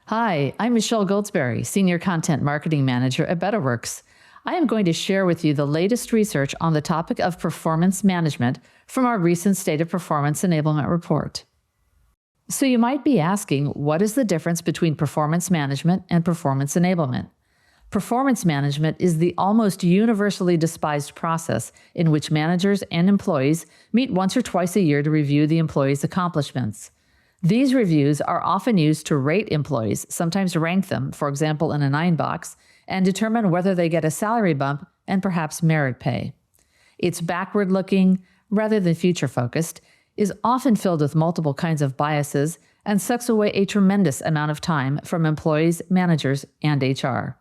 Hi, I'm Michelle Gouldsberry, Senior Content Marketing Manager at Betterworks. I am going to share with you the latest research on the topic of performance management from our recent State of Performance Enablement report. So you might be asking, what is the difference between performance management and performance enablement? Performance management is the almost universally despised process in which managers and employees meet once or twice a year to review the employee's accomplishments. These reviews are often used to rate employees, sometimes rank them, for example in a 9 box, and determine whether they get a salary bump and perhaps merit pay. It's backward-looking, rather than future-focused, is often filled with multiple kinds of biases, and sucks away a tremendous amount of time from employees, managers, and HR.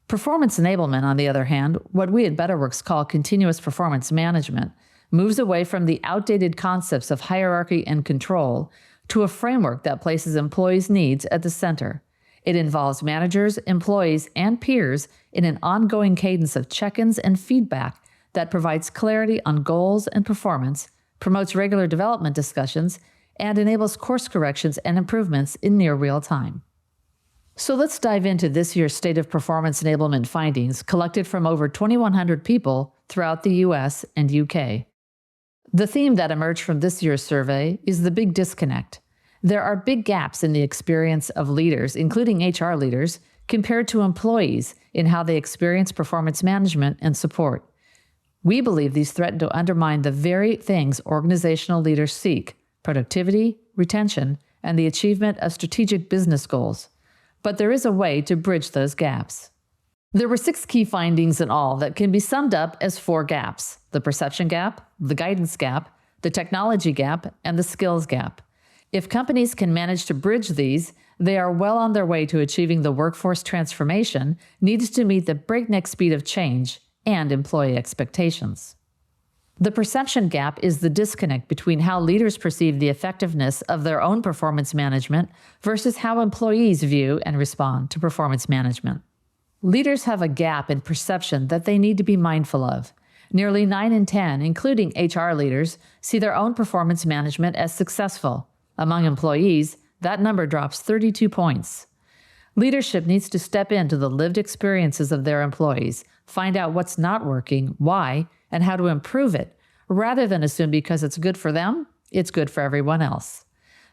Performance enablement, on the other hand, what we at Betterworks call continuous performance management, moves away from the outdated concepts of hierarchy and control to a framework that places employees' needs at the center. It involves managers, employees, and peers in an ongoing cadence of check-ins and feedback that provides clarity on goals and performance, promotes regular development discussions, and enables course corrections and improvements in near real time. So let's dive into this year's State of Performance Enablement findings collected from over 2,100 people throughout the US and UK. The theme that emerged from this year's survey is the big disconnect. There are big gaps in the experience of leaders, including HR leaders, compared to employees in how they experience performance management and support. We believe these threaten to undermine the very things organizational leaders seek: productivity, retention, and the achievement of strategic business goals. But there is a way to bridge those gaps. There were 6 key findings in all that can be summed up as 4 gaps: the perception gap, the guidance gap, the technology gap, and the skills gap. If companies can manage to bridge these, they are well on their way to achieving the workforce transformation needed to meet the breakneck speed of change and employee expectations. The perception gap is the disconnect between how leaders perceive the effectiveness of their own performance management versus how employees view and respond to performance management. Leaders have a gap in perception that they need to be mindful of. Nearly 9 in 10, including HR leaders, see their own performance management as successful. Among employees, that number drops 32 points. Leadership needs to step into the lived experiences of their employees, find out what's not working, why, and how to improve it, rather than assume because it's good for them, it's good for everyone else.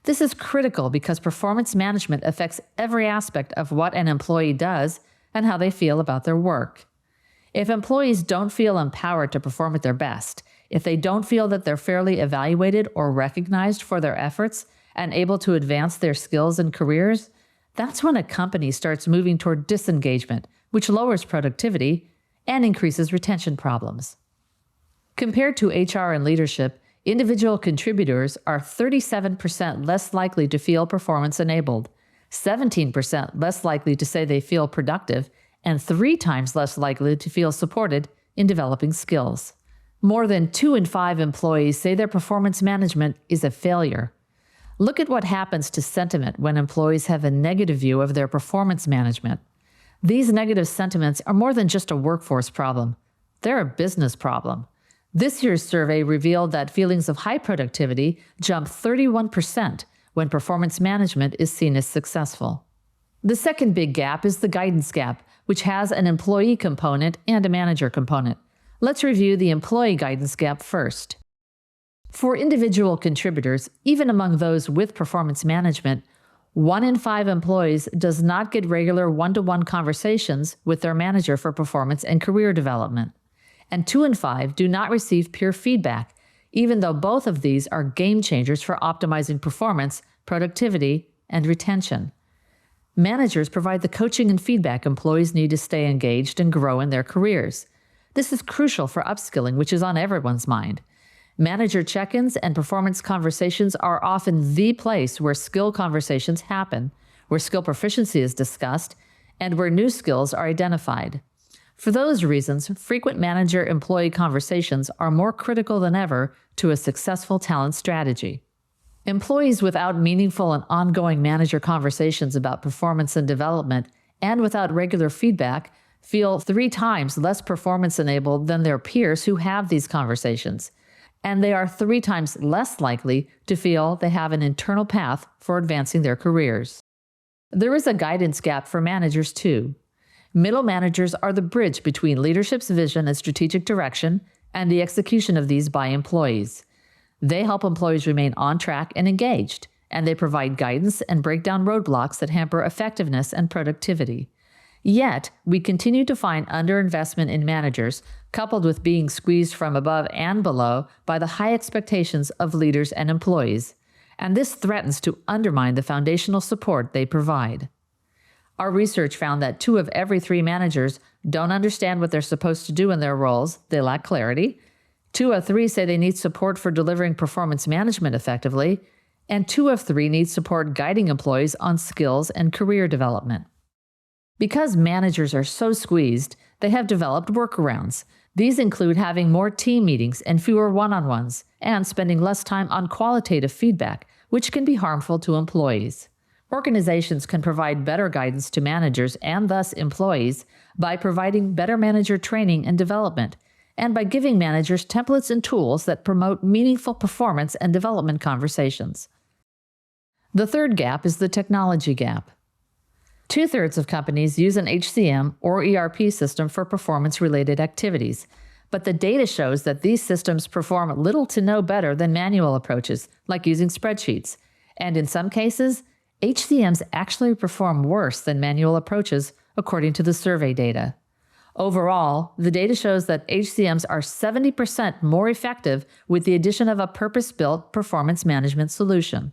This is critical because performance management affects every aspect of what an employee does and how they feel about their work. If employees don't feel empowered to perform at their best, if they don't feel that they're fairly evaluated or recognized for their efforts and able to advance their skills and careers, that's when a company starts moving toward disengagement, which lowers productivity and increases retention problems. Compared to HR and leadership, individual contributors are 37% less likely to feel performance-enabled, 17% less likely to say they feel productive, and 3 times less likely to feel supported in developing skills. More than 2 in 5 employees say their performance management is a failure. Look at what happens to sentiment when employees have a negative view of their performance management. These negative sentiments are more than just a workforce problem. They're a business problem. This year's survey revealed that feelings of high productivity jump 31% when performance management is seen as successful. The second big gap is the guidance gap, which has an employee component and a manager component. Let's review the employee guidance gap first. For individual contributors, even among those with performance management, 1 in 5 employees does not get regular one-to-one conversations with their manager for performance and career development. And 2 in 5 do not receive peer feedback, even though both of these are game changers for optimizing performance, productivity, and retention. Managers provide the coaching and feedback employees need to stay engaged and grow in their careers. This is crucial for upskilling, which is on everyone's mind. Manager check-ins and performance conversations are often the place where skill conversations happen, where skill proficiency is discussed, and where new skills are identified. For those reasons, frequent manager-employee conversations are more critical than ever to a successful talent strategy. Employees without meaningful and ongoing manager conversations about performance and development, and without regular feedback, feel 3 times less performance-enabled than their peers who have these conversations. And they are 3 times less likely to feel they have an internal path for advancing their careers. There is a guidance gap for managers too. Middle managers are the bridge between leadership's vision and strategic direction and the execution of these by employees. They help employees remain on track and engaged, and they provide guidance and break down roadblocks that hamper effectiveness and productivity. Yet, we continue to find underinvestment in managers, coupled with being squeezed from above and below by the high expectations of leaders and employees, and this threatens to undermine the foundational support they provide. Our research found that 2 of every 3 managers don't understand what they're supposed to do in their roles, they lack clarity. 2 of 3 say they need support for delivering performance management effectively, and 2 of 3 need support guiding employees on skills and career development. Because managers are so squeezed, they have developed workarounds. These include having more team meetings and fewer one-on-ones, and spending less time on qualitative feedback, which can be harmful to employees. Organizations can provide better guidance to managers and thus employees by providing better manager training and development, and by giving managers templates and tools that promote meaningful performance and development conversations. The third gap is the technology gap. 2/3 of companies use an HCM or ERP system for performance-related activities, but the data shows that these systems perform little to no better than manual approaches, like using spreadsheets. And in some cases, HCMs actually perform worse than manual approaches, according to the survey data. Overall, the data shows that HCMs are 70% more effective with the addition of a purpose-built performance management solution.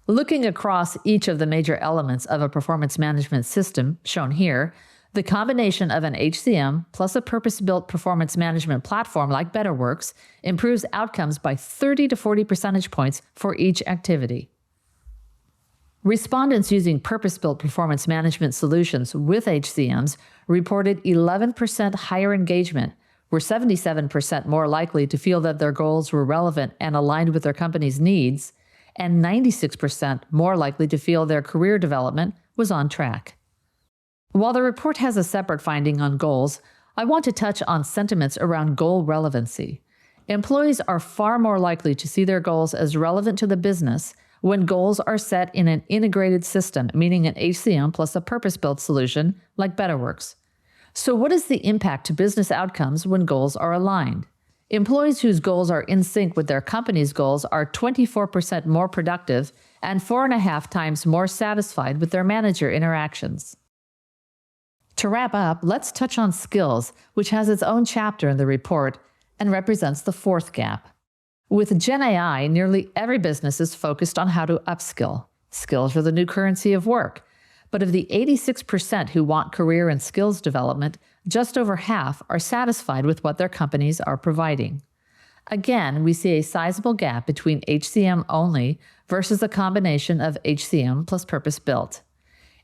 Looking across each of the major elements of a performance management system, shown here, the combination of an HCM plus a purpose-built performance management platform like Betterworks improves outcomes by 30 to 40 percentage points for each activity. Respondents using purpose-built performance management solutions with HCMs reported 11% higher engagement, were 77% more likely to feel that their goals were relevant and aligned with their company's needs, and 96% more likely to feel their career development was on track. While the report has a separate finding on goals, I want to touch on sentiments around goal relevancy. Employees are far more likely to see their goals as relevant to the business when goals are set in an integrated system, meaning an HCM plus a purpose-built solution like Betterworks. So what is the impact to business outcomes when goals are aligned? Employees whose goals are in sync with their company's goals are 24% more productive and 4.5 times more satisfied with their manager interactions. To wrap up, let's touch on skills, which has its own chapter in the report and represents the fourth gap. With Gen AI, nearly every business is focused on how to upskill. Skills are the new currency of work. But of the 86% who want career and skills development, just over half are satisfied with what their companies are providing. Again, we see a sizable gap between HCM only versus a combination of HCM plus purpose-built.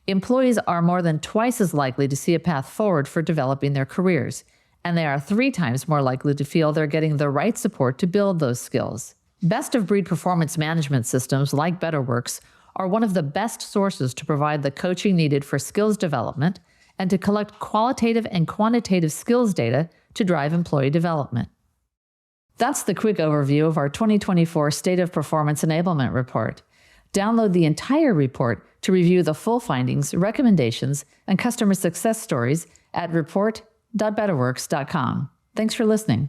Employees are more than twice as likely to see a path forward for developing their careers, and they are 3 times more likely to feel they're getting the right support to build those skills. Best-of-breed performance management systems like Betterworks are one of the best sources to provide the coaching needed for skills development and to collect qualitative and quantitative skills data to drive employee development. That's the quick overview of our 2024 State of Performance Enablement report. Download the entire report to review the full findings, recommendations, and customer success stories at report.betterworks.com. Thanks for listening.